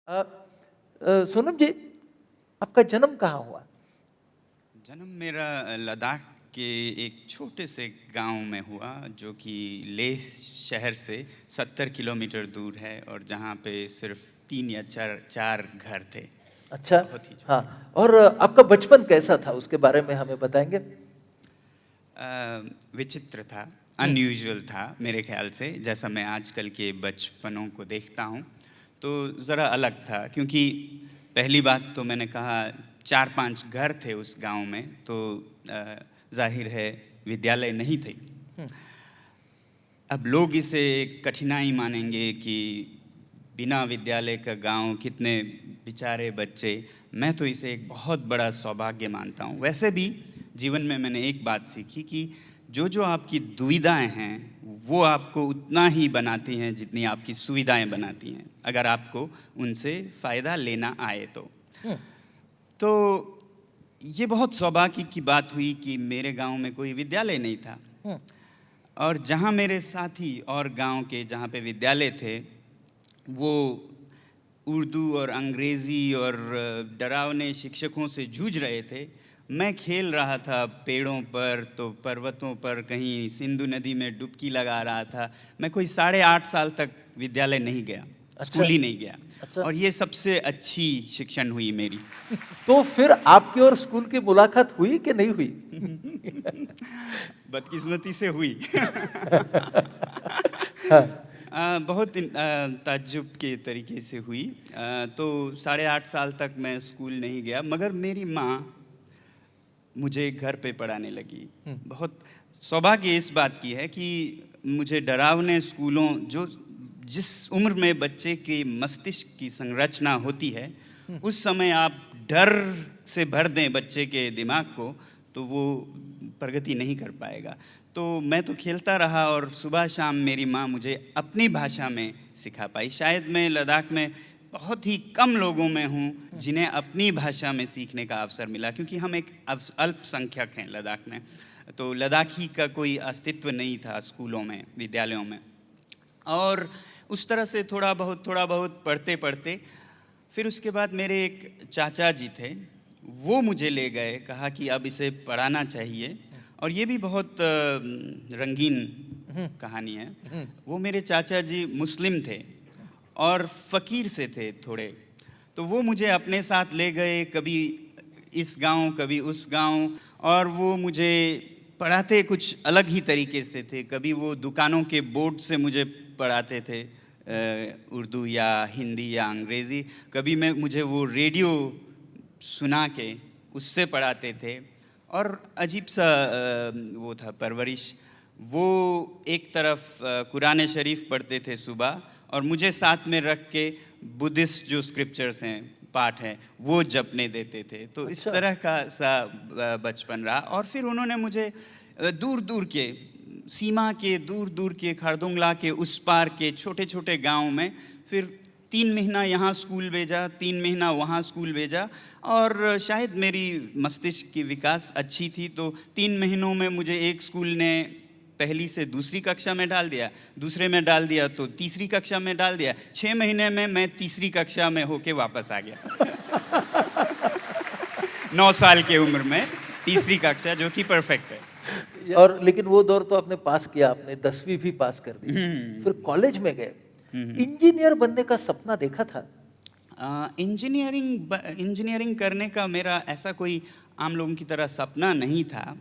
सोनम जी, आपका जन्म कहाँ हुआ? जन्म मेरा लद्दाख के एक छोटे से गांव में हुआ, जो कि लेह शहर से 70 किलोमीटर दूर है और जहां पे सिर्फ 3 या 4 घर थे। अच्छा, बहुत ही छोटे। हाँ। और आपका बचपन कैसा था, उसके बारे में हमें बताएंगे? विचित्र था, अनयूजुअल था मेरे ख्याल से। जैसा मैं आजकल के बचपनों को देखता हूँ तो ज़रा अलग था, क्योंकि पहली बात तो मैंने कहा 4-5 घर थे उस गांव में, तो जाहिर है विद्यालय नहीं थे। अब लोग इसे एक कठिनाई मानेंगे कि बिना विद्यालय का गांव, कितने बेचारे बच्चे। मैं तो इसे एक बहुत बड़ा सौभाग्य मानता हूँ। वैसे भी जीवन में मैंने एक बात सीखी कि जो जो आपकी दुविधाएं हैं वो आपको उतना ही बनाती हैं जितनी आपकी सुविधाएं बनाती हैं, अगर आपको उनसे फ़ायदा लेना आए तो। तो ये बहुत सौभाग्य की बात हुई कि मेरे गांव में कोई विद्यालय नहीं था, और जहाँ मेरे साथी और गांव के जहाँ पे विद्यालय थे वो उर्दू और अंग्रेज़ी और डरावने शिक्षकों से जूझ रहे थे। मैं खेल रहा था पेड़ों पर, तो पर्वतों पर, कहीं सिंधु नदी में डुबकी लगा रहा था। मैं कोई 8.5 साल तक विद्यालय नहीं गया, अच्छा, स्कूल ही नहीं गया। अच्छा। और ये सबसे अच्छी शिक्षण हुई मेरी। तो फिर आपकी और स्कूल की मुलाकात हुई कि नहीं हुई? बदकिस्मती से हुई। हाँ, बहुत ताज्जुब के तरीके से हुई। तो 8.5 साल तक मैं स्कूल नहीं गया, मगर मेरी माँ मुझे घर पे पढ़ाने लगी। बहुत सौभाग्य इस बात की है कि मुझे डरावने स्कूलों, जो जिस उम्र में बच्चे के मस्तिष्क की संरचना होती है, उस समय आप डर से भर दें बच्चे के दिमाग को तो वो प्रगति नहीं कर पाएगा। तो मैं तो खेलता रहा और सुबह शाम मेरी माँ मुझे अपनी भाषा में सिखा पाई। शायद मैं लद्दाख में बहुत ही कम लोगों में हूँ जिन्हें अपनी भाषा में सीखने का अवसर मिला, क्योंकि हम एक अल्पसंख्यक हैं लद्दाख में। तो लद्दाखी का कोई अस्तित्व नहीं था स्कूलों में, विद्यालयों में। और उस तरह से थोड़ा बहुत पढ़ते पढ़ते फिर उसके बाद मेरे एक चाचा जी थे, वो मुझे ले गए, कहा कि अब इसे पढ़ाना चाहिए। और ये भी बहुत रंगीन कहानी है। वो मेरे चाचा जी मुस्लिम थे और फ़कीर से थे थोड़े, तो वो मुझे अपने साथ ले गए, कभी इस गांव कभी उस गांव, और वो मुझे पढ़ाते कुछ अलग ही तरीके से थे। कभी वो दुकानों के बोर्ड से मुझे पढ़ाते थे, उर्दू या हिंदी या अंग्रेज़ी। कभी मुझे वो रेडियो सुना के उससे पढ़ाते थे। और अजीब सा वो था परवरिश। वो एक तरफ कुरान शरीफ पढ़ते थे सुबह, और मुझे साथ में रख के बुद्धिस्ट जो स्क्रिप्चर्स हैं, पाठ हैं, वो जपने देते थे। तो इस अच्छा। तरह का सा बचपन रहा। और फिर उन्होंने मुझे दूर दूर के, सीमा के दूर दूर के, खारदुंगला के उस पार के छोटे छोटे गांव में फिर 3 महीना यहाँ स्कूल भेजा, 3 महीना वहाँ स्कूल भेजा। और शायद मेरी मस्तिष्क की विकास अच्छी थी, तो 3 महीनों में मुझे एक स्कूल ने पहली से दूसरी कक्षा में डाल दिया, दूसरे में डाल दिया तो तीसरी कक्षा में डाल दिया। 6 महीने में मैं तीसरी कक्षा में होके वापस आ गया। 9 साल की उम्र में तीसरी कक्षा, जो कि परफेक्ट है। और लेकिन वो दौर तो आपने पास किया, आपने 10वीं भी पास कर दी। फिर कॉलेज में गए, इंजीनियर बनने का सपना देखा था? इंजीनियरिंग करने का मेरा ऐसा कोई आम लोगों की तरह सपना नहीं था।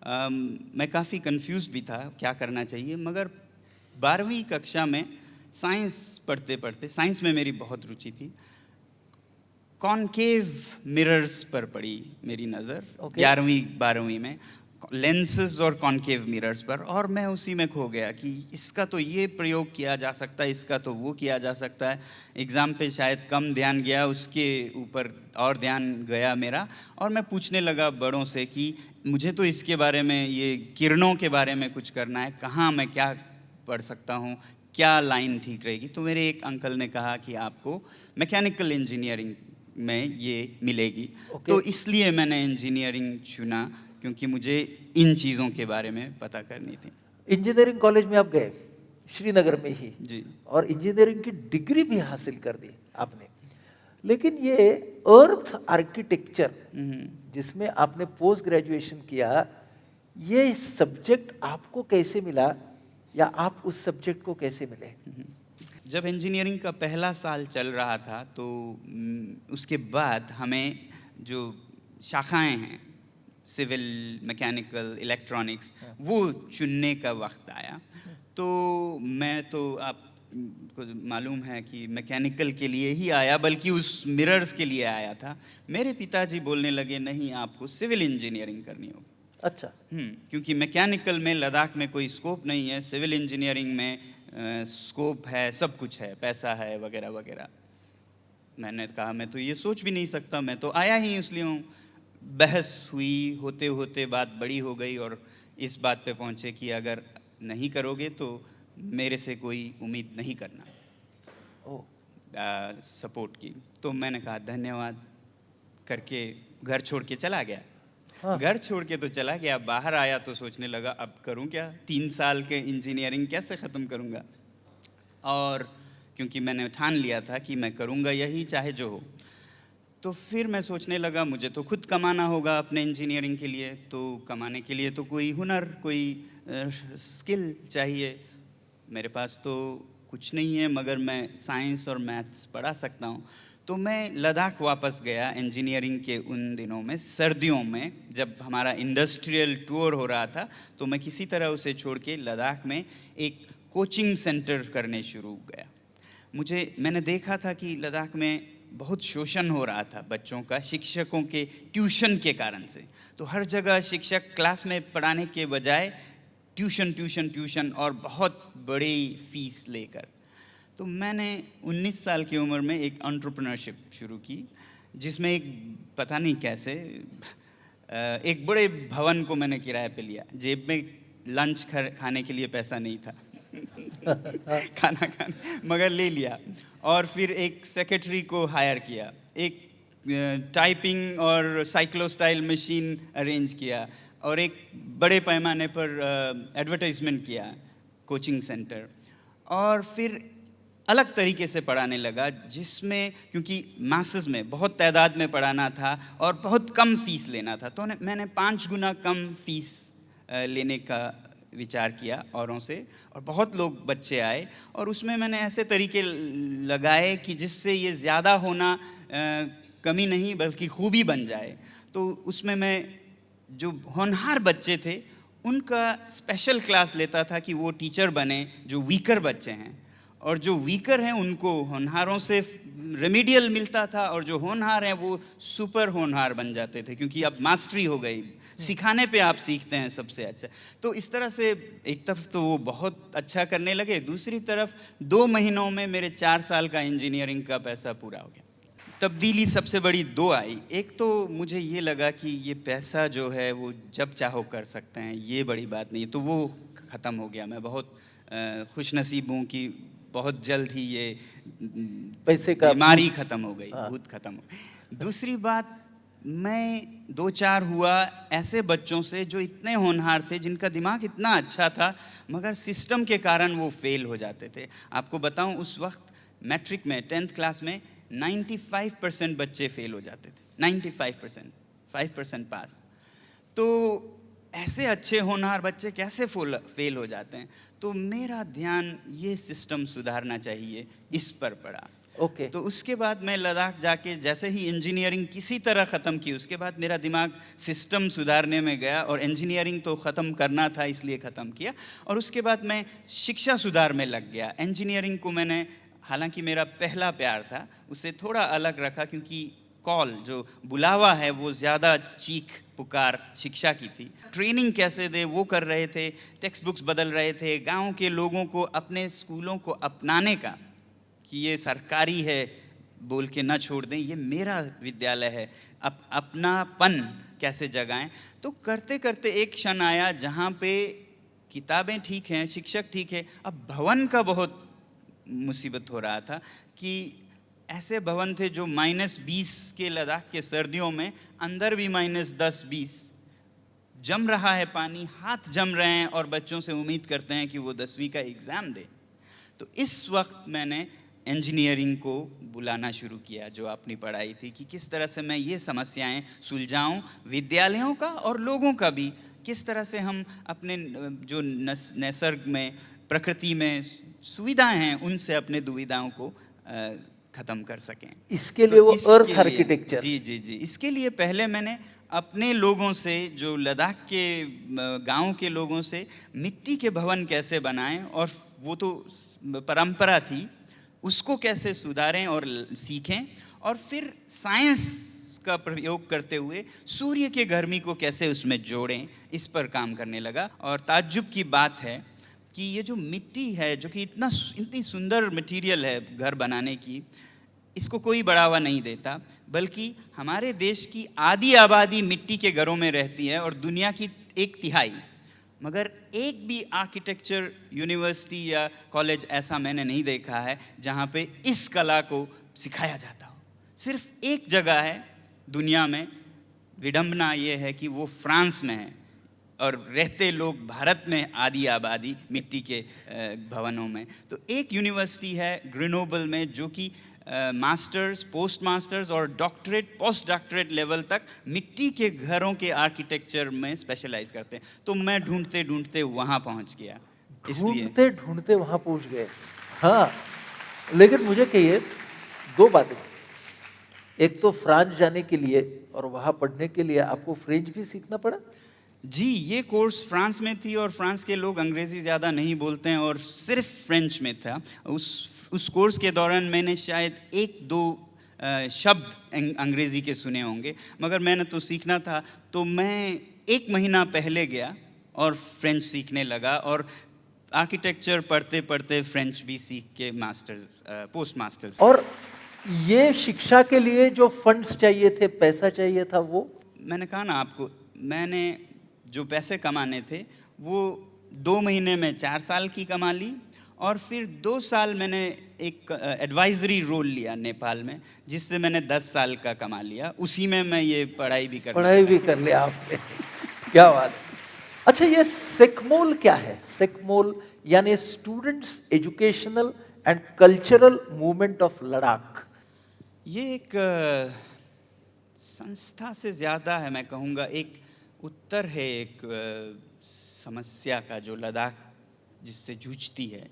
मैं काफ़ी कंफ्यूज भी था क्या करना चाहिए, मगर 12वीं कक्षा में साइंस पढ़ते पढ़ते, साइंस में मेरी बहुत रुचि थी, कॉनकेव मिरर्स पर पड़ी मेरी नज़र। 11वीं 12वीं में लेंसेज और कॉनकेव मिरर्स पर, और मैं उसी में खो गया कि इसका तो ये प्रयोग किया जा सकता है, इसका तो वो किया जा सकता है। एग्ज़ाम पे शायद कम ध्यान गया, उसके ऊपर और ध्यान गया मेरा। और मैं पूछने लगा बड़ों से कि मुझे तो इसके बारे में, ये किरणों के बारे में कुछ करना है, कहाँ मैं क्या पढ़ सकता हूँ, क्या लाइन ठीक रहेगी। तो मेरे एक अंकल ने कहा कि आपको मैकेनिकल इंजीनियरिंग में ये मिलेगी। तो इसलिए मैंने इंजीनियरिंग चुना, क्योंकि मुझे इन चीज़ों के बारे में पता करनी थी। इंजीनियरिंग कॉलेज में आप गए, श्रीनगर में ही। जी। और इंजीनियरिंग की डिग्री भी हासिल कर दी आपने। लेकिन ये अर्थ आर्किटेक्चर जिसमें आपने पोस्ट ग्रेजुएशन किया, ये सब्जेक्ट आपको कैसे मिला या आप उस सब्जेक्ट को कैसे मिले? जब इंजीनियरिंग का पहला साल चल रहा था तो उसके बाद हमें जो शाखाएं हैं, सिविल, मैकेनिकल, इलेक्ट्रॉनिक्स, वो चुनने का वक्त आया। तो मैं तो आपको मालूम है कि मैकेनिकल के लिए ही आया, बल्कि उस मिरर्स के लिए आया था। मेरे पिताजी बोलने लगे नहीं, आपको सिविल इंजीनियरिंग करनी होगी। अच्छा। क्योंकि मैकेनिकल में लद्दाख में कोई स्कोप नहीं है, सिविल इंजीनियरिंग में स्कोप है, सब कुछ है, पैसा है वगैरह वगैरह। मैंने कहा मैं तो ये सोच भी नहीं सकता, मैं तो आया ही इसलिए हूँ। बहस हुई, होते होते बात बड़ी हो गई और इस बात पे पहुँचे कि अगर नहीं करोगे तो मेरे से कोई उम्मीद नहीं करना सपोर्ट की। तो मैंने कहा धन्यवाद करके घर छोड़ के चला गया। हाँ। घर छोड़ के तो चला गया, बाहर आया तो सोचने लगा अब करूं क्या, 3 साल के इंजीनियरिंग कैसे ख़त्म करूंगा। और क्योंकि मैंने ठान लिया था कि मैं करूंगा यही चाहे जो हो, तो फिर मैं सोचने लगा मुझे तो खुद कमाना होगा अपने इंजीनियरिंग के लिए। तो कमाने के लिए तो कोई हुनर, कोई स्किल चाहिए। मेरे पास तो कुछ नहीं है, मगर मैं साइंस और मैथ्स पढ़ा सकता हूँ। तो मैं लद्दाख वापस गया इंजीनियरिंग के उन दिनों में, सर्दियों में, जब हमारा इंडस्ट्रियल टूर हो रहा था। तो मैं किसी तरह उसे छोड़ के लद्दाख में एक कोचिंग सेंटर करने शुरू गया। मैंने देखा था कि लद्दाख में बहुत शोषण हो रहा था बच्चों का, शिक्षकों के ट्यूशन के कारण से। तो हर जगह शिक्षक क्लास में पढ़ाने के बजाय ट्यूशन ट्यूशन ट्यूशन और बहुत बड़ी फीस लेकर। तो मैंने 19 साल की उम्र में एक एंटरप्रेन्योरशिप शुरू की, जिसमें एक पता नहीं कैसे एक बड़े भवन को मैंने किराए पे लिया। जेब में लंच खाने के लिए पैसा नहीं था खाना खाने, मगर ले लिया। और फिर एक सेक्रेटरी को हायर किया, एक टाइपिंग और साइक्लोस्टाइल मशीन अरेंज किया, और एक बड़े पैमाने पर एडवर्टाइजमेंट किया कोचिंग सेंटर। और फिर अलग तरीके से पढ़ाने लगा, जिसमें क्योंकि मासेस में बहुत तादाद में पढ़ाना था और बहुत कम फीस लेना था, तो मैंने 5 गुना कम फीस लेने का विचार किया औरों से। और बहुत लोग बच्चे आए, और उसमें मैंने ऐसे तरीके लगाए कि जिससे ये ज़्यादा होना कमी नहीं बल्कि खूबी बन जाए। तो उसमें मैं जो होनहार बच्चे थे उनका स्पेशल क्लास लेता था कि वो टीचर बने, जो वीकर बच्चे हैं, और जो वीकर हैं उनको होनहारों से रेमेडियल मिलता था, और जो होनहार हैं वो सुपर होनहार बन जाते थे, क्योंकि अब मास्टरी हो गई, सिखाने पे आप सीखते हैं सबसे अच्छा। तो इस तरह से एक तरफ तो वो बहुत अच्छा करने लगे, दूसरी तरफ 2 महीनों में मेरे 4 साल का इंजीनियरिंग का पैसा पूरा हो गया। तब्दीली सबसे बड़ी 2 आई। एक तो मुझे ये लगा कि ये पैसा जो है वो जब चाहो कर सकते हैं, ये बड़ी बात नहीं, तो वो ख़त्म हो गया। मैं बहुत खुशनसीब हूँ कि बहुत जल्द ही ये पैसे का बीमारी ख़त्म हो गई, हाँ। भूत ख़त्म हो गई। दूसरी बात, मैं 2-4 हुआ ऐसे बच्चों से जो इतने होनहार थे, जिनका दिमाग इतना अच्छा था, मगर सिस्टम के कारण वो फेल हो जाते थे। आपको बताऊं, उस वक्त मैट्रिक में 10th क्लास में 95% बच्चे फेल हो जाते थे। 95%, 5% पास। तो ऐसे अच्छे होनहार बच्चे कैसे फेल हो जाते हैं? तो मेरा ध्यान ये सिस्टम सुधारना चाहिए, इस पर पड़ा। ओके। तो उसके बाद मैं लद्दाख जाके जैसे ही इंजीनियरिंग किसी तरह ख़त्म की, उसके बाद मेरा दिमाग सिस्टम सुधारने में गया, और इंजीनियरिंग तो ख़त्म करना था इसलिए ख़त्म किया। और उसके बाद मैं शिक्षा सुधार में लग गया। इंजीनियरिंग को मैंने, हालांकि मेरा पहला प्यार था, उसे थोड़ा अलग रखा, क्योंकि कॉल जो बुलावा है वो ज़्यादा चीख पुकार शिक्षा की थी। ट्रेनिंग कैसे दे वो कर रहे थे, टेक्स्ट बुक्स बदल रहे थे, गांव के लोगों को अपने स्कूलों को अपनाने का, कि ये सरकारी है बोल के ना छोड़ दें, ये मेरा विद्यालय है, अपनापन कैसे जगाएं। तो करते करते एक क्षण आया जहाँ पे किताबें ठीक हैं, शिक्षक ठीक है, अब भवन का बहुत मुसीबत हो रहा था। कि ऐसे भवन थे जो -20 के लद्दाख के सर्दियों में, अंदर भी -10-20, जम रहा है पानी, हाथ जम रहे हैं, और बच्चों से उम्मीद करते हैं कि वो 10वीं का एग्ज़ाम दे। तो इस वक्त मैंने इंजीनियरिंग को बुलाना शुरू किया, जो अपनी पढ़ाई थी, कि किस तरह से मैं ये समस्याएं सुलझाऊं, विद्यालयों का और लोगों का भी, किस तरह से हम अपने जो निसर्ग में, प्रकृति में सुविधाएं हैं, उनसे अपने दुविधाओं को ख़त्म कर सकें। इसके लिए तो वो इसके अर्थ लिए- आर्किटेक्चर। जी जी जी, इसके लिए पहले मैंने अपने लोगों से, जो लद्दाख के गांव के लोगों से, मिट्टी के भवन कैसे बनाएं, और वो तो परंपरा थी, उसको कैसे सुधारें और सीखें, और फिर साइंस का प्रयोग करते हुए सूर्य के गर्मी को कैसे उसमें जोड़ें, इस पर काम करने लगा। और ताज्जुब की बात है कि ये जो मिट्टी है, जो कि इतनी सुंदर मटेरियल है घर बनाने की, इसको कोई बढ़ावा नहीं देता, बल्कि हमारे देश की आधी आबादी मिट्टी के घरों में रहती है और दुनिया की 1/3। मगर एक भी आर्किटेक्चर यूनिवर्सिटी या कॉलेज ऐसा मैंने नहीं देखा है जहाँ पे इस कला को सिखाया जाता हो। सिर्फ एक जगह है दुनिया में, विडंबना ये है कि वो फ्रांस में है, और रहते लोग भारत में आधी आबादी मिट्टी के भवनों में। तो एक यूनिवर्सिटी है ग्रेनोबल में, जो कि मास्टर्स, पोस्ट मास्टर्स और डॉक्टरेट, पोस्ट डॉक्टरेट लेवल तक मिट्टी के घरों के आर्किटेक्चर में स्पेशलाइज करते हैं। तो मैं ढूंढते ढूंढते वहाँ पहुँच गया। इसलिए ढूंढते ढूंढते वहां पहुंच गए। हाँ, लेकिन मुझे कहिए दो बातें। एक तो फ्रांस जाने के लिए और वहां पढ़ने के लिए आपको फ्रेंच भी सीखना पड़ा। जी, ये कोर्स फ्रांस में थी, और फ्रांस के लोग अंग्रेज़ी ज़्यादा नहीं बोलते हैं, और सिर्फ फ्रेंच में था। उस कोर्स के दौरान मैंने शायद 1-2 शब्द अंग्रेज़ी के सुने होंगे, मगर मैंने तो सीखना था, तो मैं 1 महीना पहले गया और फ्रेंच सीखने लगा, और आर्किटेक्चर पढ़ते पढ़ते फ्रेंच भी सीख के मास्टर्स, पोस्ट मास्टर्स। और ये शिक्षा के लिए जो फंड्स चाहिए थे, पैसा चाहिए था, वो मैंने कहा ना आपको, मैंने जो पैसे कमाने थे वो 2 महीने में 4 साल की कमा ली, और फिर 2 साल मैंने एक एडवाइजरी रोल लिया नेपाल में, जिससे मैंने 10 साल का कमा लिया। उसी में मैं ये पढ़ाई भी कर लिया आपने। क्या बात है। अच्छा, ये सेकमोल क्या है? सेकमोल यानी students educational and cultural movement of Ladakh. ये एक संस्था से ज़्यादा है, मैं कहूँगा एक उत्तर है एक समस्या का, जो लद्दाख जिससे जूझती है।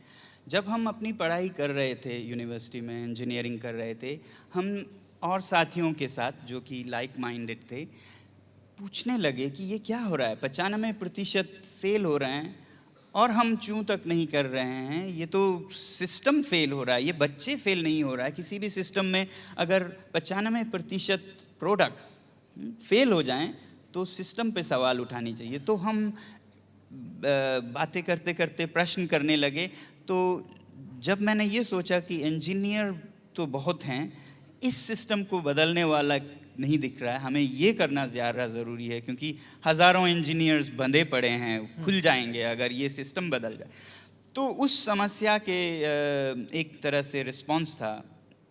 जब हम अपनी पढ़ाई कर रहे थे यूनिवर्सिटी में, इंजीनियरिंग कर रहे थे, हम और साथियों के साथ जो कि लाइक माइंडेड थे, पूछने लगे कि ये क्या हो रहा है, 95% फेल हो रहे हैं और हम चूं तक नहीं कर रहे हैं, ये तो सिस्टम फेल हो रहा है, ये बच्चे फेल नहीं हो रहा है। किसी भी सिस्टम में अगर 95% प्रोडक्ट्स फेल हो जाएं तो सिस्टम पे सवाल उठानी चाहिए। तो हम बातें करते करते प्रश्न करने लगे। तो जब मैंने ये सोचा कि इंजीनियर तो बहुत हैं, इस सिस्टम को बदलने वाला नहीं दिख रहा है, हमें ये करना ज़्यादा ज़रूरी है, क्योंकि हज़ारों इंजीनियर्स बंधे पड़े हैं, खुल जाएंगे अगर ये सिस्टम बदल जाए। तो उस समस्या के एक तरह से रिस्पॉन्स था,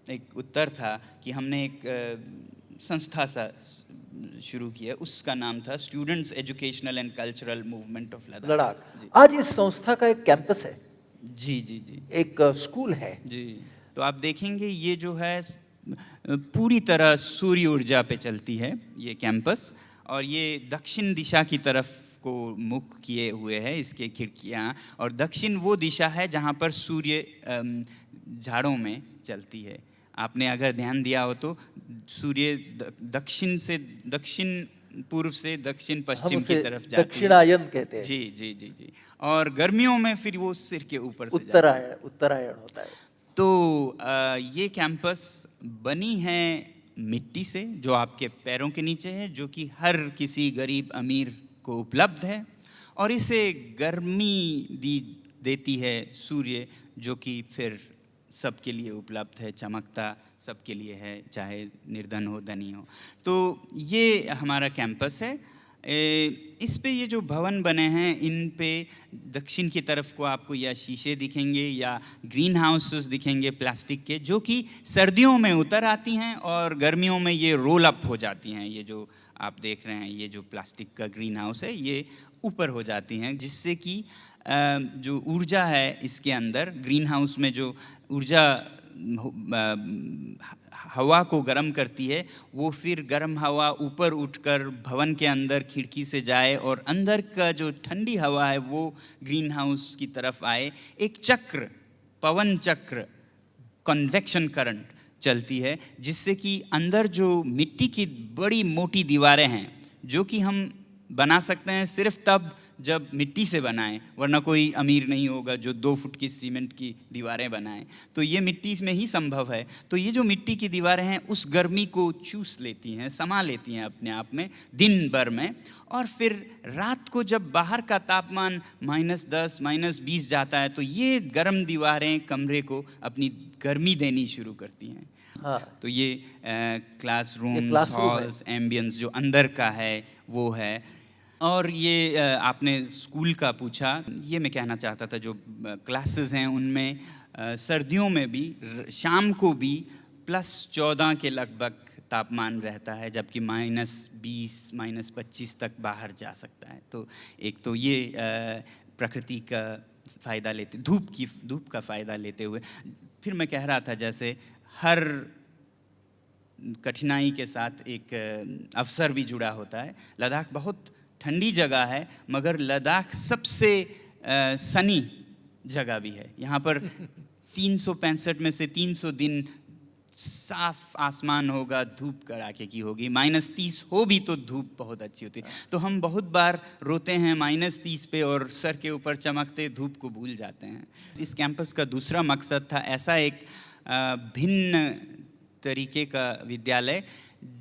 एक उत्तर था कि हमने एक संस्था सा शुरू किया, उसका नाम था students educational and cultural movement of Ladakh. आज इस संस्था का एक कैंपस है। जी जी जी, एक स्कूल है। जी। तो आप देखेंगे ये जो है पूरी तरह सूर्य ऊर्जा पे चलती है ये कैंपस, और ये दक्षिण दिशा की तरफ को मुख किए हुए है इसके खिड़कियाँ, और दक्षिण वो दिशा है जहाँ पर सूर्य झाड़ों में चलती है। आपने अगर ध्यान दिया हो तो सूर्य दक्षिण पूर्व से दक्षिण पश्चिम की तरफ जाती है, दक्षिणायन कहते हैं। जी जी जी जी। और गर्मियों में फिर वो सिर के ऊपर से उत्तरायण होता है। तो ये कैंपस बनी है मिट्टी से, जो आपके पैरों के नीचे है, जो कि हर किसी गरीब अमीर को उपलब्ध है, और इसे गर्मी देती है सूर्य, जो कि फिर सबके लिए उपलब्ध है, चमकता सबके लिए है, चाहे निर्धन हो धनी हो। तो ये हमारा कैंपस है। इस पे ये जो भवन बने हैं, इन पे दक्षिण की तरफ को आपको या शीशे दिखेंगे या ग्रीन हाउसेस दिखेंगे प्लास्टिक के, जो कि सर्दियों में उतर आती हैं और गर्मियों में ये रोल अप हो जाती हैं। ये जो आप देख रहे हैं, ये जो प्लास्टिक का ग्रीन हाउस है, ये ऊपर हो जाती हैं, जिससे कि जो ऊर्जा है इसके अंदर ग्रीन हाउस में जो ऊर्जा हवा को गर्म करती है, वो फिर गर्म हवा ऊपर उठकर भवन के अंदर खिड़की से जाए और अंदर का जो ठंडी हवा है वो ग्रीन हाउस की तरफ आए। एक चक्र, पवन चक्र, कन्वेक्शन करंट चलती है, जिससे कि अंदर जो मिट्टी की बड़ी मोटी दीवारें हैं, जो कि हम बना सकते हैं सिर्फ तब जब मिट्टी से बनाएं, वरना कोई अमीर नहीं होगा जो 2 फुट की सीमेंट की दीवारें बनाएं, तो ये मिट्टी में ही संभव है। तो ये जो मिट्टी की दीवारें हैं उस गर्मी को चूस लेती हैं, समा लेती हैं अपने आप में दिन भर में, और फिर रात को जब बाहर का तापमान -10 -20 जाता है तो ये गर्म दीवारें कमरे को अपनी गर्मी देनी शुरू करती हैं। हाँ। तो ये क्लासरूम, क्लासरूम है। हॉल्स, एम्बियंस जो अंदर का है वो है। और ये आपने स्कूल का पूछा, ये मैं कहना चाहता था, जो क्लासेस हैं उनमें सर्दियों में भी शाम को भी +14 के लगभग तापमान रहता है, जबकि -20 -25 तक बाहर जा सकता है। तो एक तो ये प्रकृति का फ़ायदा लेते, धूप का फ़ायदा लेते हुए, फिर मैं कह रहा था जैसे हर कठिनाई के साथ एक अवसर भी जुड़ा होता है। लद्दाख बहुत ठंडी जगह है, मगर लद्दाख सबसे सनी जगह भी है। यहाँ पर 365 में से 300 दिन साफ आसमान होगा, धूप कड़ाके की होगी, -30 हो भी तो धूप बहुत अच्छी होती है। तो हम बहुत बार रोते हैं -30 पे और सर के ऊपर चमकते धूप को भूल जाते हैं। इस कैंपस का दूसरा मकसद था ऐसा एक भिन्न तरीके का विद्यालय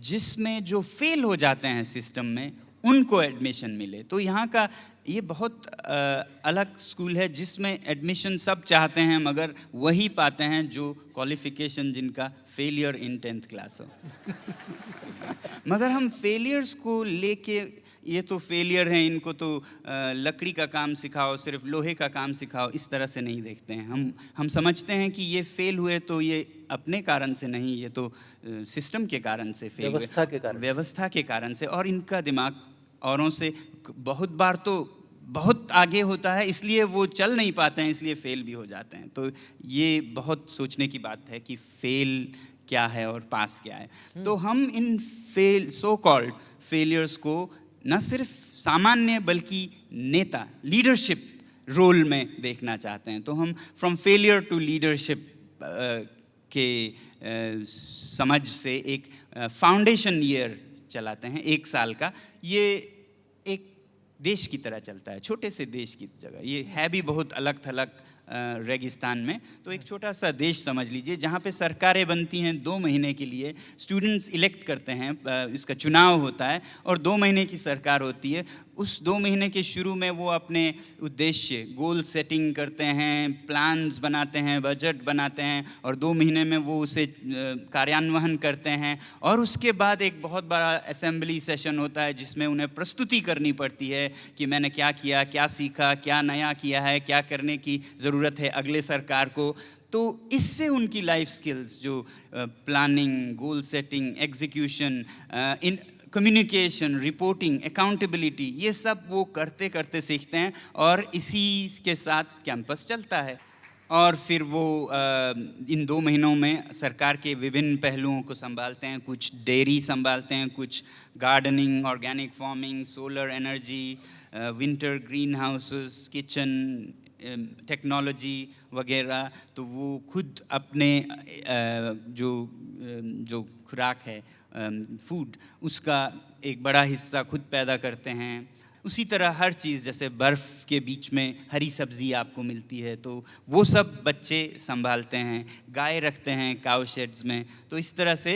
जिसमें जो फेल हो जाते हैं सिस्टम में उनको एडमिशन मिले। तो यहाँ का ये बहुत अलग स्कूल है जिसमें एडमिशन सब चाहते हैं, मगर वही पाते हैं जो क्वालिफिकेशन जिनका फेलियर इन 10th क्लास हो। मगर हम फेलियर्स को लेके, ये तो फेलियर हैं, इनको तो लकड़ी का काम सिखाओ, सिर्फ लोहे का काम सिखाओ, इस तरह से नहीं देखते हैं। हम समझते हैं कि ये फेल हुए तो ये अपने कारण से नहीं, ये तो सिस्टम के कारण से फेल हुए, व्यवस्था के कारण से। और इनका दिमाग औरों से बहुत बार तो बहुत आगे होता है, इसलिए वो चल नहीं पाते हैं, इसलिए फेल भी हो जाते हैं। तो ये बहुत सोचने की बात है कि फेल क्या है और पास क्या है। तो हम इन सो कॉल्ड फेलियर्स को न सिर्फ सामान्य बल्कि नेता, लीडरशिप रोल में देखना चाहते हैं। तो हम फ्रॉम फेलियर टू लीडरशिप के समझ से एक फाउंडेशन ईयर चलाते हैं, 1 साल का। ये एक देश की तरह चलता है, छोटे से देश की जगह। ये है भी बहुत अलग थलग रेगिस्तान में, तो एक छोटा सा देश समझ लीजिए जहाँ पे सरकारें बनती हैं 2 महीने के लिए, स्टूडेंट्स इलेक्ट करते हैं, इसका चुनाव होता है और 2 महीने की सरकार होती है। उस 2 महीने के शुरू में वो अपने उद्देश्य, गोल सेटिंग करते हैं, प्लान्स बनाते हैं, बजट बनाते हैं और 2 महीने में वो उसे कार्यान्वयन करते हैं। और उसके बाद एक बहुत बड़ा असेंबली सेशन होता है जिसमें उन्हें प्रस्तुति करनी पड़ती है कि मैंने क्या किया, क्या सीखा, क्या नया किया है, क्या करने की ज़रूरत है अगले सरकार को। तो इससे उनकी लाइफ स्किल्स, जो planning, goal setting, execution, in communication, reporting, accountability, ये सब वो करते करते सीखते हैं और इसी के साथ कैंपस चलता है। और फिर वो इन 2 महीनों में सरकार के विभिन्न पहलुओं को संभालते हैं। कुछ डेयरी संभालते हैं, कुछ gardening, organic farming, solar energy, winter green houses, kitchen, technology वगैरह। तो वो खुद अपने जो खुराक है, फूड, उसका एक बड़ा हिस्सा खुद पैदा करते हैं। उसी तरह हर चीज़, जैसे बर्फ़ के बीच में हरी सब्ज़ी आपको मिलती है तो वो सब बच्चे संभालते हैं। गाय रखते हैं काउ शेड्स में। तो इस तरह से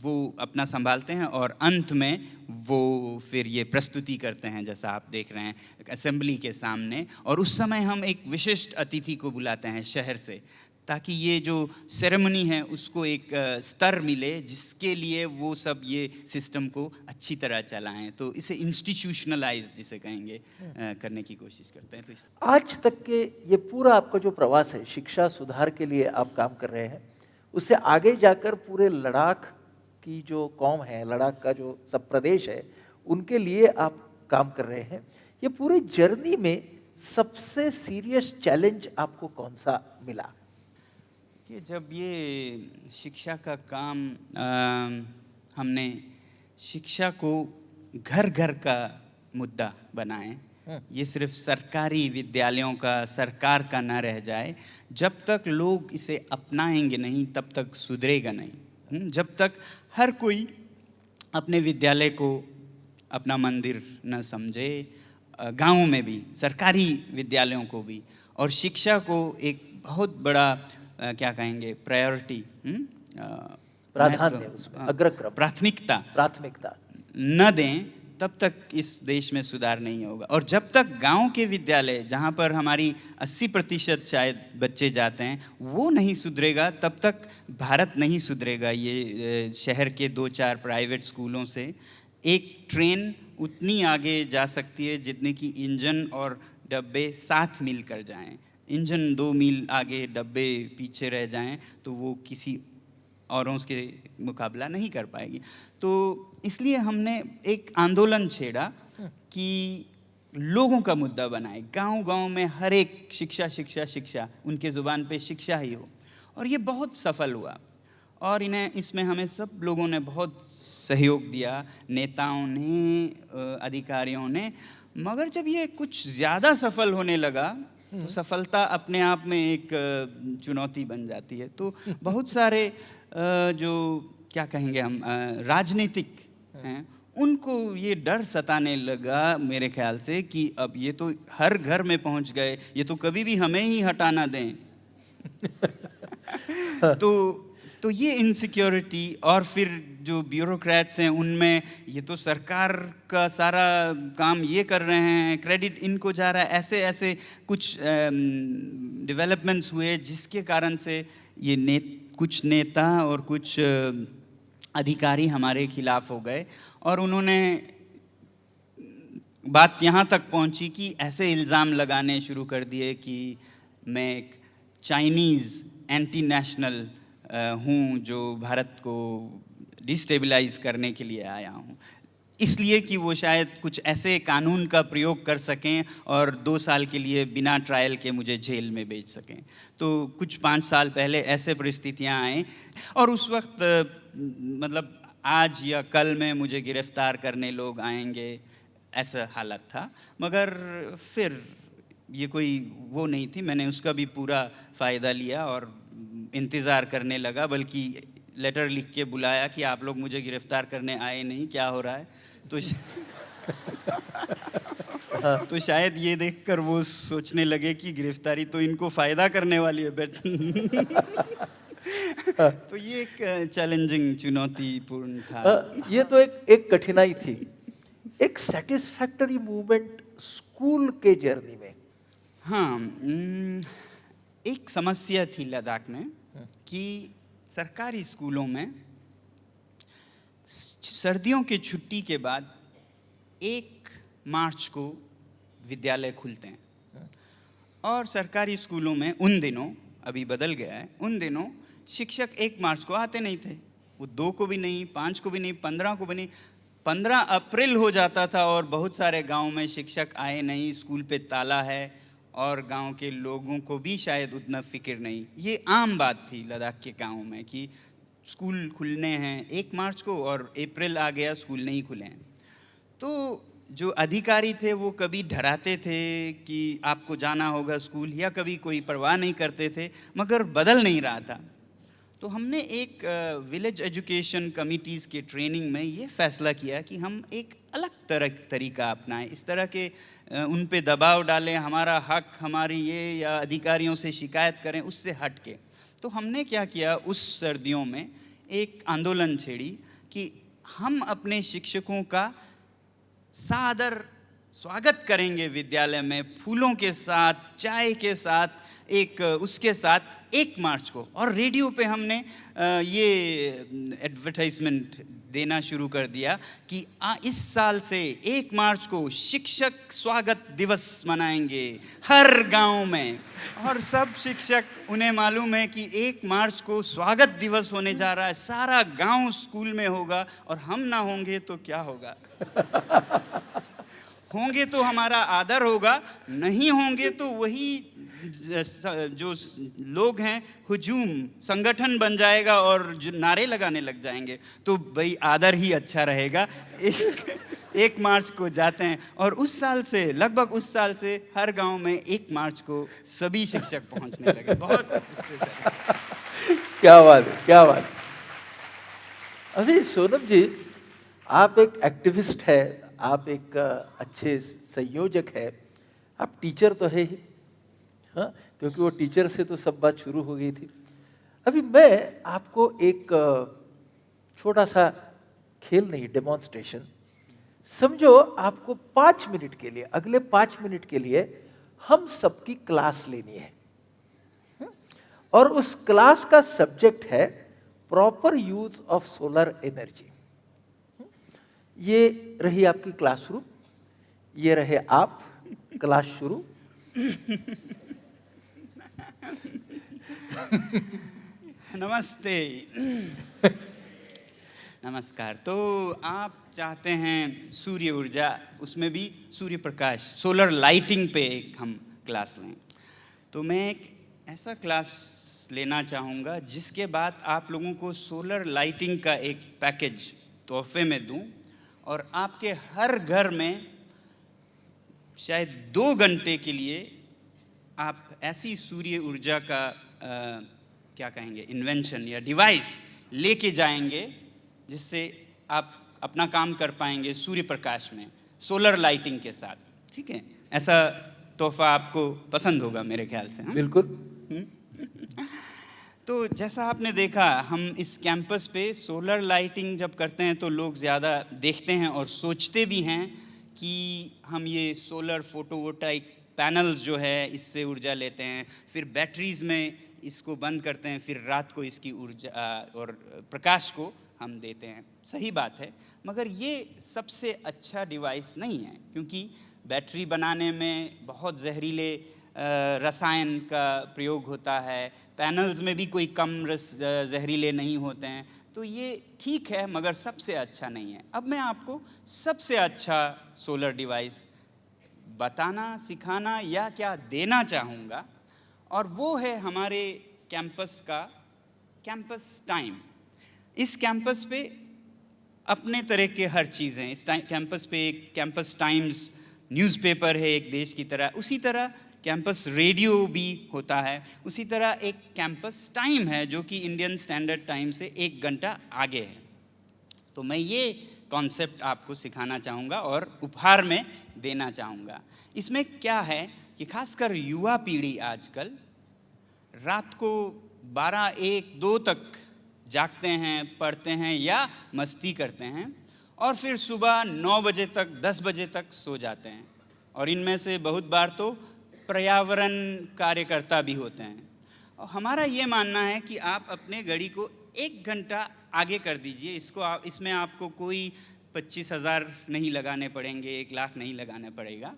वो अपना संभालते हैं और अंत में वो फिर ये प्रस्तुति करते हैं जैसा आप देख रहे हैं असेंबली के सामने। और उस समय हम एक विशिष्ट अतिथि को बुलाते हैं शहर से, ताकि ये जो सेरेमनी है उसको एक स्तर मिले जिसके लिए वो सब ये सिस्टम को अच्छी तरह चलाएं। तो इसे इंस्टीट्यूशनलाइज जिसे कहेंगे करने की कोशिश करते हैं। तो आज तक के ये पूरा आपका जो प्रवास है, शिक्षा सुधार के लिए आप काम कर रहे हैं, उससे आगे जाकर पूरे लद्दाख की जो कौम है, लद्दाख का जो सब प्रदेश है, उनके लिए आप काम कर रहे हैं। ये पूरी जर्नी में सबसे सीरियस चैलेंज आपको कौन सा मिला? कि जब ये शिक्षा का काम हमने शिक्षा को घर घर का मुद्दा बनाए, ये सिर्फ सरकारी विद्यालयों का, सरकार का ना रह जाए, जब तक लोग इसे अपनाएंगे नहीं तब तक सुधरेगा नहीं। जब तक हर कोई अपने विद्यालय को अपना मंदिर न समझे, गाँव में भी सरकारी विद्यालयों को भी, और शिक्षा को एक बहुत बड़ा क्या कहेंगे प्रायोरिटी, प्राधान्य, उसमें अग्रक्रम, प्राथमिकता न दें, तब तक इस देश में सुधार नहीं होगा। और जब तक गांव के विद्यालय, जहां पर हमारी 80% शायद बच्चे जाते हैं, वो नहीं सुधरेगा, तब तक भारत नहीं सुधरेगा। ये शहर के 2-4 प्राइवेट स्कूलों से एक ट्रेन उतनी आगे जा सकती है जितने की इंजन और डब्बे साथ मिलकर जाएं। इंजन 2 मील आगे, डब्बे पीछे रह जाएं, तो वो किसी औरों के मुकाबला नहीं कर पाएगी। तो इसलिए हमने एक आंदोलन छेड़ा कि लोगों का मुद्दा बनाए, गांव-गांव में हर एक शिक्षा शिक्षा शिक्षा, उनके ज़ुबान पे शिक्षा ही हो। और ये बहुत सफल हुआ, और इसमें हमें सब लोगों ने बहुत सहयोग दिया, नेताओं ने, अधिकारियों ने। मगर जब ये कुछ ज़्यादा सफल होने लगा, तो सफलता अपने आप में एक चुनौती बन जाती है। तो बहुत सारे जो क्या कहेंगे हम राजनीतिक हैं, उनको ये डर सताने लगा मेरे ख्याल से कि अब ये तो हर घर में पहुंच गए, ये तो कभी भी हमें ही हटाना दें। तो ये इनसिक्योरिटी, और फिर जो ब्यूरोक्रेट्स हैं उनमें ये तो सरकार का सारा काम ये कर रहे हैं, क्रेडिट इनको जा रहा है, ऐसे ऐसे कुछ डेवलपमेंट्स हुए जिसके कारण से ये कुछ नेता और कुछ अधिकारी हमारे खिलाफ हो गए। और उन्होंने बात यहाँ तक पहुँची कि ऐसे इल्ज़ाम लगाने शुरू कर दिए कि मैं एक चाइनीज़ एंटी नेशनल हूँ जो भारत को डिस्टेबलाइज करने के लिए आया हूँ, इसलिए कि वो शायद कुछ ऐसे कानून का प्रयोग कर सकें और 2 साल के लिए बिना ट्रायल के मुझे जेल में भेज सकें। तो कुछ 5 साल पहले ऐसे परिस्थितियाँ आए, और उस वक्त मतलब आज या कल में मुझे गिरफ्तार करने लोग आएंगे, ऐसा हालत था। मगर फिर ये कोई वो नहीं थी, मैंने उसका भी पूरा फ़ायदा लिया और इंतज़ार करने लगा, बल्कि लेटर लिख के बुलाया कि आप लोग मुझे गिरफ्तार करने आए नहीं, क्या हो रहा है। तो शायद ये देखकर वो सोचने लगे कि गिरफ्तारी तो इनको फ़ायदा करने वाली है तो ये एक चैलेंजिंग, चुनौतीपूर्ण था। ये तो एक कठिनाई थी। एक सेटिस्फैक्टरी मूवमेंट स्कूल के जर्नी में। हाँ, एक समस्या थी लद्दाख में कि सरकारी स्कूलों में सर्दियों की छुट्टी के बाद 1 मार्च को विद्यालय खुलते हैं, और सरकारी स्कूलों में उन दिनों, अभी बदल गया है, उन दिनों शिक्षक 1 मार्च को आते नहीं थे। वो 2 को भी नहीं, 5 को भी नहीं, 15 को भी नहीं। 15 अप्रैल हो जाता था और बहुत सारे गांव में शिक्षक आए नहीं, स्कूल पे ताला है, और गांव के लोगों को भी शायद उतना फिक्र नहीं। ये आम बात थी लद्दाख के गांव में कि स्कूल खुलने हैं 1 मार्च को और अप्रैल आ गया, स्कूल नहीं खुले हैं। तो जो अधिकारी थे वो कभी डराते थे कि आपको जाना होगा स्कूल, या कभी कोई परवाह नहीं करते थे, मगर बदल नहीं रहा था। तो हमने एक विलेज एजुकेशन कमिटीज़ के ट्रेनिंग में ये फैसला किया कि हम एक अलग तरीका अपनाएं, इस तरह के उन पे दबाव डालें, हमारा हक, हमारी ये, या अधिकारियों से शिकायत करें, उससे हट के। तो हमने क्या किया, उस सर्दियों में एक आंदोलन छेड़ी कि हम अपने शिक्षकों का सादर स्वागत करेंगे विद्यालय में, फूलों के साथ, चाय के साथ, एक उसके साथ 1 मार्च को। और रेडियो पे हमने ये एडवर्टाइजमेंट देना शुरू कर दिया कि इस साल से 1 मार्च को शिक्षक स्वागत दिवस मनाएंगे हर गांव में। और सब शिक्षक, उन्हें मालूम है कि 1 मार्च को स्वागत दिवस होने जा रहा है, सारा गांव स्कूल में होगा, और हम ना होंगे तो क्या होगा होंगे तो हमारा आदर होगा, नहीं होंगे तो वही जो लोग हैं हुजूम संगठन बन जाएगा और जो नारे लगाने लग जाएंगे, तो भाई आदर ही अच्छा रहेगा। एक मार्च को जाते हैं, और उस साल से, लगभग उस साल से हर गांव में 1 मार्च को सभी शिक्षक पहुंचने लगे। बहुत इससे क्या बात है, क्या बात है। अभी सोनम जी, आप एक एक्टिविस्ट है, आप एक अच्छे संयोजक है, आप टीचर तो है ही, हाँ, क्योंकि वो टीचर से तो सब बात शुरू हो गई थी। अभी मैं आपको एक छोटा सा खेल नहीं, डेमोन्स्ट्रेशन, समझो आपको 5 मिनट के लिए, अगले 5 मिनट के लिए हम सबकी क्लास लेनी है, और उस क्लास का सब्जेक्ट है proper use of solar energy. ये रही आपकी क्लासरूम, ये रहे आप, क्लास शुरू। नमस्ते। नमस्कार। तो आप चाहते हैं सूर्य ऊर्जा, उसमें भी सूर्य प्रकाश, सोलर लाइटिंग पे एक हम क्लास लें। तो मैं एक ऐसा क्लास लेना चाहूँगा जिसके बाद आप लोगों को सोलर लाइटिंग का एक पैकेज तोहफे में दूं, और आपके हर घर में शायद 2 घंटे के लिए आप ऐसी सूर्य ऊर्जा का क्या कहेंगे, इन्वेंशन या डिवाइस लेके जाएंगे, जिससे आप अपना काम कर पाएंगे सूर्य प्रकाश में, सोलर लाइटिंग के साथ। ठीक है, ऐसा तोहफा आपको पसंद होगा मेरे ख्याल से। हाँ? बिल्कुल। तो जैसा आपने देखा, हम इस कैंपस पे सोलर लाइटिंग जब करते हैं तो लोग ज़्यादा देखते हैं और सोचते भी हैं कि हम ये सोलर फोटोवोल्टाइक पैनल्स जो है इससे ऊर्जा लेते हैं, फिर बैटरीज में इसको बंद करते हैं, फिर रात को इसकी ऊर्जा और प्रकाश को हम देते हैं। सही बात है, मगर ये सबसे अच्छा डिवाइस नहीं है, क्योंकि बैटरी बनाने में बहुत जहरीले रसायन का प्रयोग होता है, पैनल्स में भी कोई कम जहरीले नहीं होते हैं। तो ये ठीक है, मगर सबसे अच्छा नहीं है। अब मैं आपको सबसे अच्छा सोलर डिवाइस बताना, सिखाना या क्या देना चाहूँगा, और वो है हमारे कैंपस का कैंपस टाइम। इस कैंपस पे अपने तरह के हर चीज़ हैं। इस कैंपस पे एक कैंपस टाइम्स न्यूज़पेपर है एक देश की तरह, उसी तरह कैंपस रेडियो भी होता है, उसी तरह एक कैंपस टाइम है जो कि इंडियन स्टैंडर्ड टाइम से 1 घंटा आगे है। तो मैं ये कॉन्सेप्ट आपको सिखाना चाहूँगा और उपहार में देना चाहूँगा। इसमें क्या है कि खासकर युवा पीढ़ी आजकल रात को 12, 1, 2 तक जागते हैं, पढ़ते हैं या मस्ती करते हैं, और फिर सुबह 9 बजे तक, 10 बजे तक सो जाते हैं। और इनमें से बहुत बार तो पर्यावरण कार्यकर्ता भी होते हैं। और हमारा ये मानना है कि आप अपने घड़ी को 1 घंटा आगे कर दीजिए। इसमें आपको कोई 25,000 नहीं लगाने पड़ेंगे, 1 लाख नहीं लगाना पड़ेगा।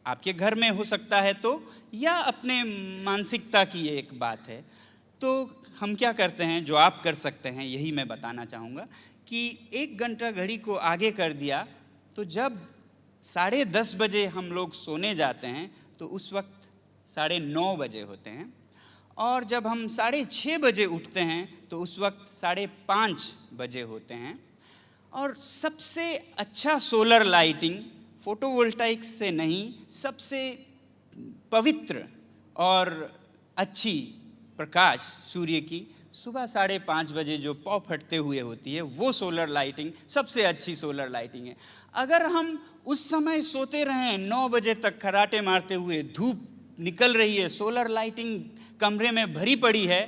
आपके घर में हो सकता है तो, या अपने मानसिकता की एक बात है। तो हम क्या करते हैं, जो आप कर सकते हैं, यही मैं बताना चाहूँगा कि 1 घंटा घड़ी को आगे कर दिया, तो जब 10:30 बजे हम लोग सोने जाते हैं तो उस वक्त 9:30 बजे होते हैं, और जब हम 6:30 बजे उठते हैं तो उस वक्त 5:30 बजे होते हैं। और सबसे अच्छा सोलर लाइटिंग फोटोवोल्टाइक से नहीं, सबसे पवित्र और अच्छी प्रकाश सूर्य की सुबह 5:30 बजे जो पौ फटते हुए होती है, वो सोलर लाइटिंग सबसे अच्छी सोलर लाइटिंग है। अगर हम उस समय सोते रहें 9 बजे तक खर्राटे मारते हुए, धूप निकल रही है, सोलर लाइटिंग कमरे में भरी पड़ी है,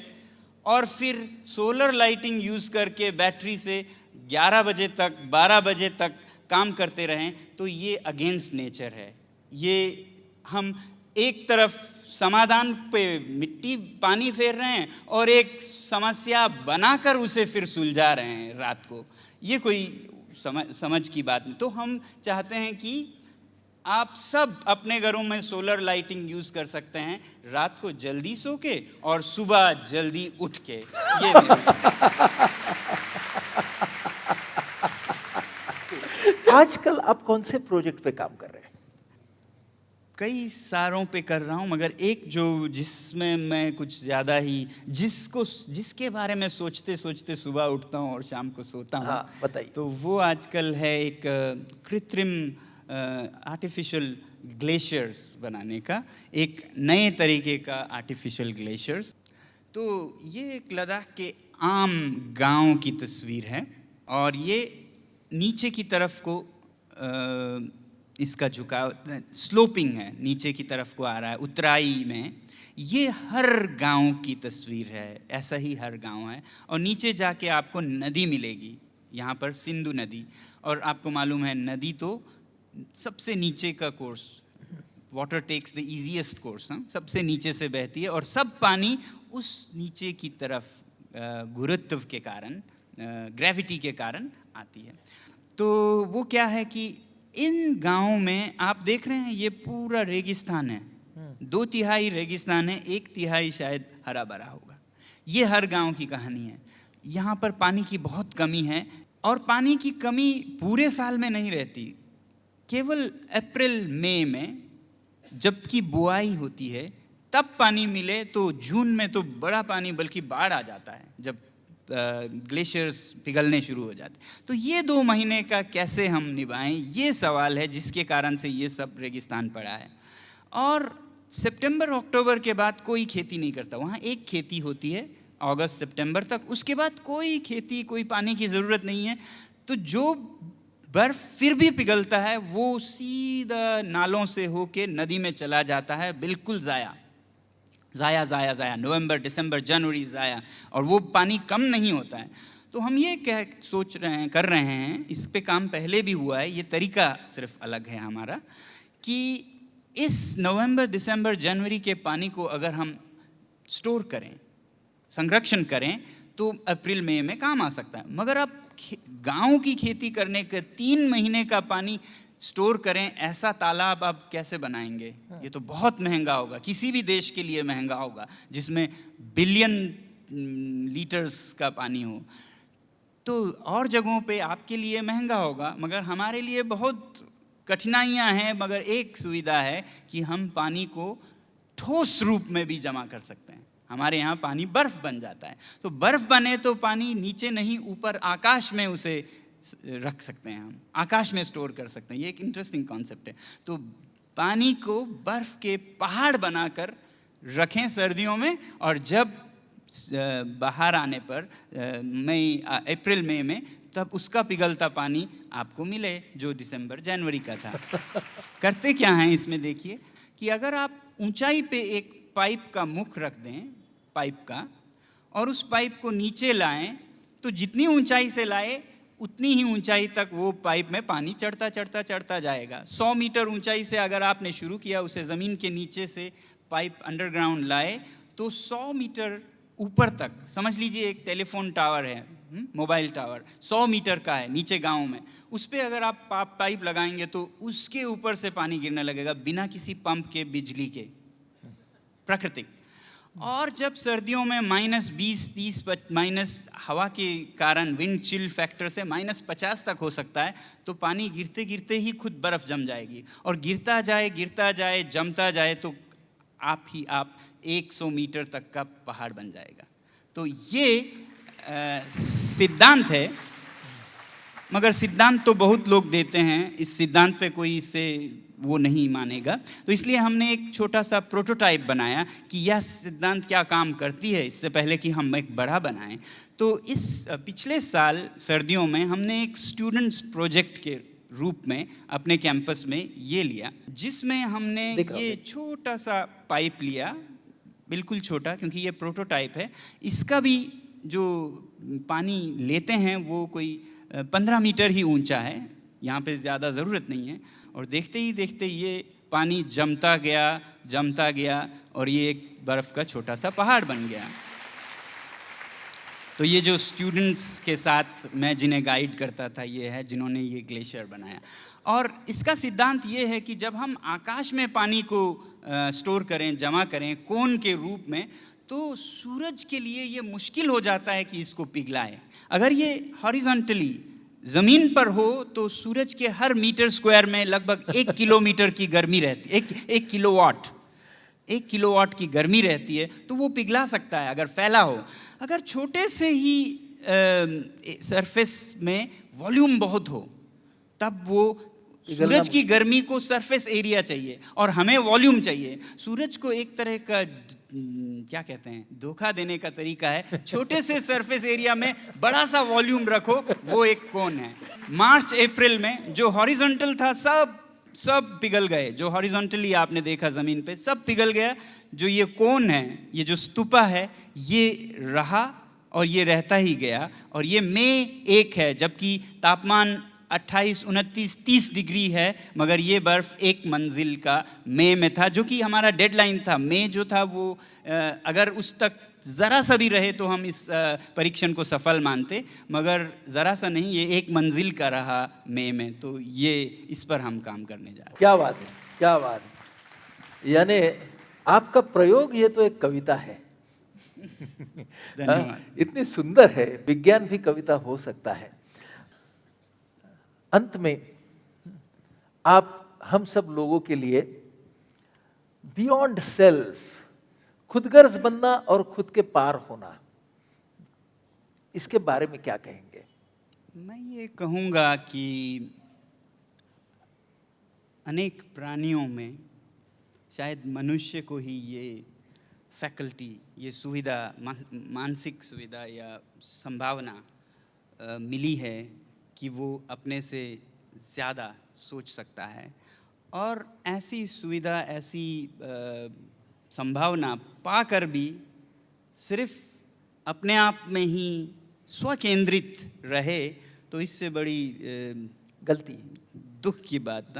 और फिर सोलर लाइटिंग यूज़ करके बैटरी से 11 बजे तक, 12 बजे तक काम करते रहें, तो ये अगेंस्ट नेचर है। ये हम एक तरफ समाधान पे मिट्टी पानी फेर रहे हैं और एक समस्या बनाकर उसे फिर सुलझा रहे हैं रात को। ये कोई समझ की बात नहीं। तो हम चाहते हैं कि आप सब अपने घरों में सोलर लाइटिंग यूज़ कर सकते हैं, रात को जल्दी सो के और सुबह जल्दी उठ के। ये आजकल आप कौन से प्रोजेक्ट पे काम कर रहे हैं? कई सारों पे कर रहा हूँ, मगर एक जो जिसमें मैं कुछ ज़्यादा ही जिसके बारे में सोचते सोचते सुबह उठता हूँ और शाम को सोता हूँ, हाँ, बताइए। तो वो आजकल है एक कृत्रिम आर्टिफिशियल ग्लेशियर्स बनाने का, एक नए तरीके का आर्टिफिशियल ग्लेशियर्स। तो ये एक लद्दाख के आम गांव की तस्वीर है और ये नीचे की तरफ को इसका झुकाव स्लोपिंग है, नीचे की तरफ को आ रहा है उतराई में। ये हर गांव की तस्वीर है, ऐसा ही हर गांव है। और नीचे जाके आपको नदी मिलेगी, यहाँ पर सिंधु नदी। और आपको मालूम है नदी तो सबसे नीचे का course, water takes the easiest course, सबसे नीचे से बहती है और सब पानी उस नीचे की तरफ गुरुत्व के कारण, ग्रेविटी के कारण आती है। तो वो क्या है कि इन गांवों में आप देख रहे हैं ये पूरा रेगिस्तान है, 2/3 रेगिस्तान है, 1/3 शायद हरा भरा होगा। ये हर गांव की कहानी है। यहाँ पर पानी की बहुत कमी है और पानी की कमी पूरे साल में नहीं रहती, केवल अप्रैल मई में जबकि बुआई होती है तब पानी मिले। तो जून में तो बड़ा पानी बल्कि बाढ़ आ जाता है जब ग्लेशियर्स पिघलने शुरू हो जाते। तो ये 2 महीने का कैसे हम निभाएं, ये सवाल है जिसके कारण से ये सब रेगिस्तान पड़ा है। और सितंबर अक्टूबर के बाद कोई खेती नहीं करता, वहाँ एक खेती होती है अगस्त सितंबर तक, उसके बाद कोई खेती, कोई पानी की ज़रूरत नहीं है। तो जो बर्फ़ फिर भी पिघलता है वो सीधा नालों से होके नदी में चला जाता है, बिल्कुल ज़ाया नवंबर दिसंबर जनवरी ज़ाया, और वो पानी कम नहीं होता है। तो हम ये कर रहे हैं, इस पे काम पहले भी हुआ है, ये तरीका सिर्फ अलग है हमारा, कि इस नवंबर दिसंबर जनवरी के पानी को अगर हम स्टोर करें, संरक्षण करें, तो अप्रैल मई में काम आ सकता है। मगर अब गांव की खेती करने के 3 महीने का पानी स्टोर करें, ऐसा तालाब आप कैसे बनाएंगे? ये तो बहुत महंगा होगा, किसी भी देश के लिए महंगा होगा जिसमें बिलियन लीटर्स का पानी हो। तो और जगहों पे आपके लिए महंगा होगा, मगर हमारे लिए बहुत कठिनाइयां हैं। मगर एक सुविधा है कि हम पानी को ठोस रूप में भी जमा कर सकते हैं। हमारे यहाँ पानी बर्फ़ बन जाता है, तो बर्फ़ बने तो पानी नीचे नहीं ऊपर आकाश में उसे रख सकते हैं, हम आकाश में स्टोर कर सकते हैं। ये एक इंटरेस्टिंग कॉन्सेप्ट है। तो पानी को बर्फ़ के पहाड़ बनाकर रखें सर्दियों में, और जब बाहर आने पर अप्रैल मई में, तब उसका पिघलता पानी आपको मिले जो दिसंबर जनवरी का था। करते क्या हैं इसमें देखिए कि अगर आप ऊंचाई पे एक पाइप का मुख रख दें, पाइप का, और उस पाइप को नीचे लाएं, तो जितनी ऊंचाई से लाए उतनी ही ऊंचाई तक वो पाइप में पानी चढ़ता जाएगा। 100 मीटर ऊंचाई से अगर आपने शुरू किया, उसे ज़मीन के नीचे से पाइप अंडरग्राउंड लाए, तो 100 मीटर ऊपर तक, समझ लीजिए एक टेलीफोन टावर है, मोबाइल टावर 100 मीटर का है नीचे गांव में, उस पर अगर आप पाइप लगाएंगे तो उसके ऊपर से पानी गिरने लगेगा बिना किसी पंप के, बिजली के, प्राकृतिक। और जब सर्दियों में -20, -30, हवा के कारण, विंड चिल फैक्टर से -50 तक हो सकता है, तो पानी गिरते गिरते ही खुद बर्फ़ जम जाएगी, और गिरता जाए जमता जाए, तो आप 100 मीटर तक का पहाड़ बन जाएगा। तो ये सिद्धांत है, मगर सिद्धांत तो बहुत लोग देते हैं, इस सिद्धांत पे कोई इससे वो नहीं मानेगा। तो इसलिए हमने एक छोटा सा प्रोटोटाइप बनाया कि यह सिद्धांत क्या काम करती है, इससे पहले कि हम एक बड़ा बनाएं। तो इस पिछले साल सर्दियों में हमने एक स्टूडेंट्स प्रोजेक्ट के रूप में अपने कैंपस में ये लिया, जिसमें हमने ये छोटा सा पाइप लिया, बिल्कुल छोटा, क्योंकि ये प्रोटोटाइप है। इसका भी जो पानी लेते हैं वो कोई 15 मीटर ही ऊंचा है, यहाँ पे ज़्यादा ज़रूरत नहीं है। और देखते ही देखते ये पानी जमता गया और ये एक बर्फ़ का छोटा सा पहाड़ बन गया। तो ये जो स्टूडेंट्स के साथ मैं जिन्हें गाइड करता था, ये है जिन्होंने ये ग्लेशियर बनाया। और इसका सिद्धांत ये है कि जब हम आकाश में पानी को स्टोर करें, जमा करें कोन के रूप में, तो सूरज के लिए ये मुश्किल हो जाता है कि इसको पिघलाए। अगर ये हॉरिजॉन्टली जमीन पर हो तो सूरज के हर मीटर स्क्वायर में लगभग 1 किलोमीटर की गर्मी रहती है, एक किलोवाट, 1 किलोवाट की गर्मी रहती है, तो वो पिघला सकता है अगर फैला हो। अगर छोटे से ही सरफेस में वॉल्यूम बहुत हो, तब वो सूरज की गर्मी को सरफेस एरिया चाहिए और हमें वॉल्यूम चाहिए। सूरज को एक तरह का क्या कहते हैं, धोखा देने का तरीका है, छोटे से सरफेस एरिया में बड़ा सा वॉल्यूम रखो, वो एक कोन है। मार्च अप्रैल में जो हॉरिजॉन्टल था सब पिघल गए, जो हॉरिजॉन्टली आपने देखा जमीन पे सब पिघल गया। जो ये कोन है, ये जो स्तूपा है, ये रहा और ये रहता ही गया। और ये मई 1 है, जबकि तापमान 28, 29, 30 डिग्री है, मगर ये बर्फ 1 मंजिल का मई में था, जो कि हमारा डेडलाइन था। मई जो था वो अगर उस तक ज़रा सा भी रहे तो हम इस परीक्षण को सफल मानते, मगर ज़रा सा नहीं, ये 1 मंजिल का रहा मई में। तो ये इस पर हम काम करने जा रहे हैं। क्या बात है, क्या बात है। यानी आपका प्रयोग ये तो एक कविता है। धन्यवाद। इतनी सुंदर है, विज्ञान भी कविता हो सकता है। अंत में आप हम सब लोगों के लिए बियॉन्ड सेल्फ, खुदगर्ज बनना और खुद के पार होना, इसके बारे में क्या कहेंगे? मैं ये कहूँगा कि अनेक प्राणियों में शायद मनुष्य को ही ये फैकल्टी, ये सुविधा, मानसिक सुविधा या संभावना मिली है कि वो अपने से ज़्यादा सोच सकता है। और ऐसी सुविधा, ऐसी संभावना पाकर भी सिर्फ अपने आप में ही स्वकेंद्रित रहे, तो इससे बड़ी गलती, दुख की बात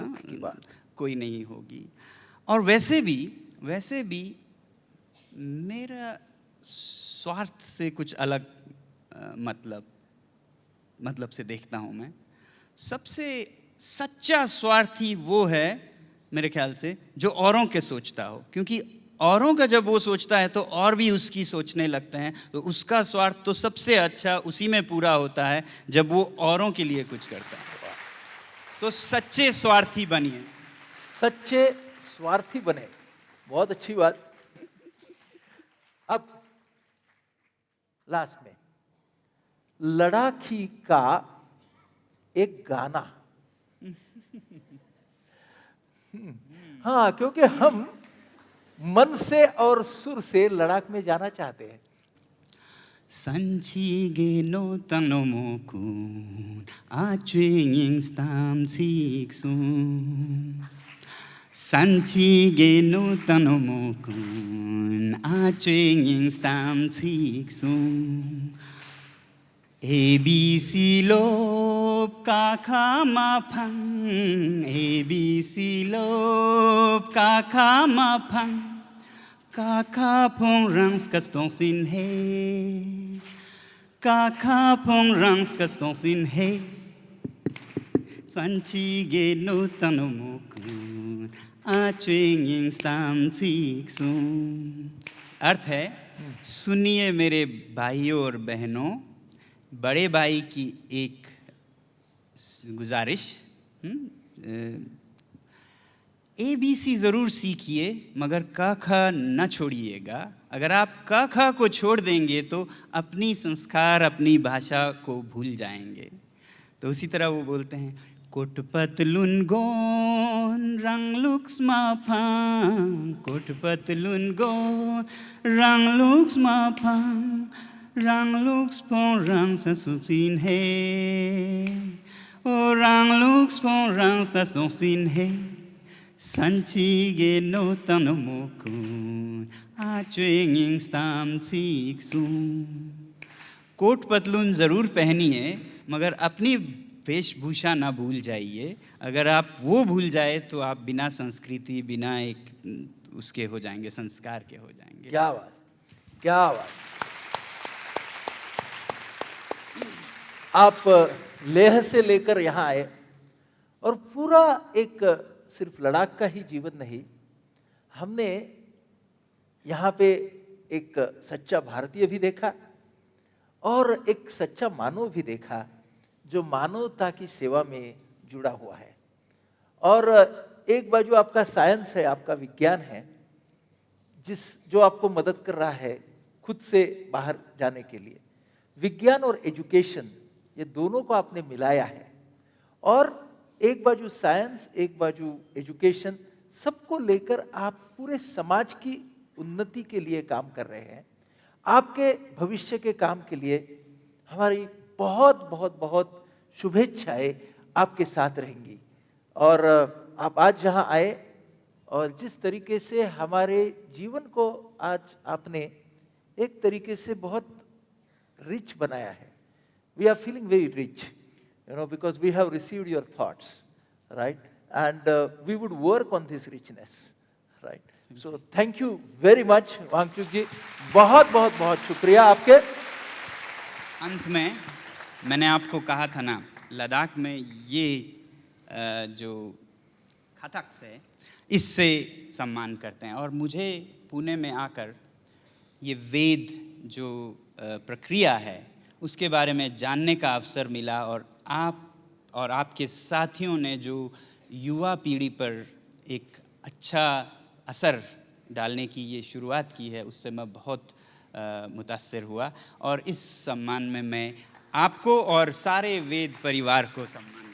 कोई नहीं होगी। और वैसे भी मेरा स्वार्थ से कुछ अलग मतलब से देखता हूँ मैं। सबसे सच्चा स्वार्थी वो है मेरे ख्याल से जो औरों के सोचता हो, क्योंकि औरों का जब वो सोचता है तो और भी उसकी सोचने लगते हैं, तो उसका स्वार्थ तो सबसे अच्छा उसी में पूरा होता है जब वो औरों के लिए कुछ करता है। तो सच्चे स्वार्थी बनिए, सच्चे स्वार्थी बने। बहुत अच्छी बात। अब लास्ट में लड़ाकी का एक गाना। हाँ, क्योंकि हम मन से और सुर से लड़ाख में जाना चाहते हैं। Sanchige no tanomokun achwing stam siksun. Sanchige no tanomokun achwing stam siksun. ABC lop kakha mapang, ABC lop kakha mapang. Kakha pong rangs kaston sin he, kakha pong rangs kaston sin he. Fanchige no tanomokun achwing stam siksun. अर्थ है, सुनिए मेरे भाइयों और बहनों, बड़े भाई की एक गुजारिश, ABC ज़रूर सीखिए मगर क ख न छोड़िएगा। अगर आप क ख को छोड़ देंगे तो अपनी संस्कार, अपनी भाषा को भूल जाएंगे। तो उसी तरह वो बोलते हैं, कोट पतलुन गोन रंग लुक्स माफांग, कोट पतलुन गोन रंग लुक्स माफांग, रंग लुक्स पों रंग ससुसिन है, ओ रंग लुक्स पों रंग ससुसिन है. Sanchige no tanomokun achwing stam siksun. Coat पतलून ज़रूर पहनिए मगर अपनी वेशभूषा ना भूल जाइए। अगर आप वो भूल जाए तो आप बिना संस्कृति, बिना एक उसके हो जाएंगे, संस्कार के हो जाएंगे। क्या बात, क्या बात। आप लेह से लेकर यहाँ आए और पूरा एक सिर्फ लद्दाख का ही जीवन नहीं, हमने यहाँ पे एक सच्चा भारतीय भी देखा और एक सच्चा मानव भी देखा जो मानवता की सेवा में जुड़ा हुआ है। और एक बाजू आपका साइंस है, आपका विज्ञान है, जो आपको मदद कर रहा है खुद से बाहर जाने के लिए। विज्ञान और एजुकेशन, ये दोनों को आपने मिलाया है। और एक बाजू साइंस, एक बाजू एजुकेशन, सबको लेकर आप पूरे समाज की उन्नति के लिए काम कर रहे हैं। आपके भविष्य के काम के लिए हमारी बहुत बहुत बहुत शुभेच्छाएं आपके साथ रहेंगी। और आप आज यहाँ आए और जिस तरीके से हमारे जीवन को आज आपने एक तरीके से बहुत रिच बनाया है। We are feeling very rich, because we have received your thoughts, right? And we would work on this richness, right? So thank you very much, Wangchuck जी। बहुत बहुत बहुत शुक्रिया आपके। अंत में मैंने आपको कहा था ना, लद्दाख में ये जो कथक है, इससे सम्मान करते हैं। और मुझे पुणे में आकर ये वेद जो प्रक्रिया है उसके बारे में जानने का अवसर मिला। और आप और आपके साथियों ने जो युवा पीढ़ी पर एक अच्छा असर डालने की ये शुरुआत की है, उससे मैं बहुत मुतासिर हुआ। और इस सम्मान में मैं आपको और सारे वेद परिवार को सम्मान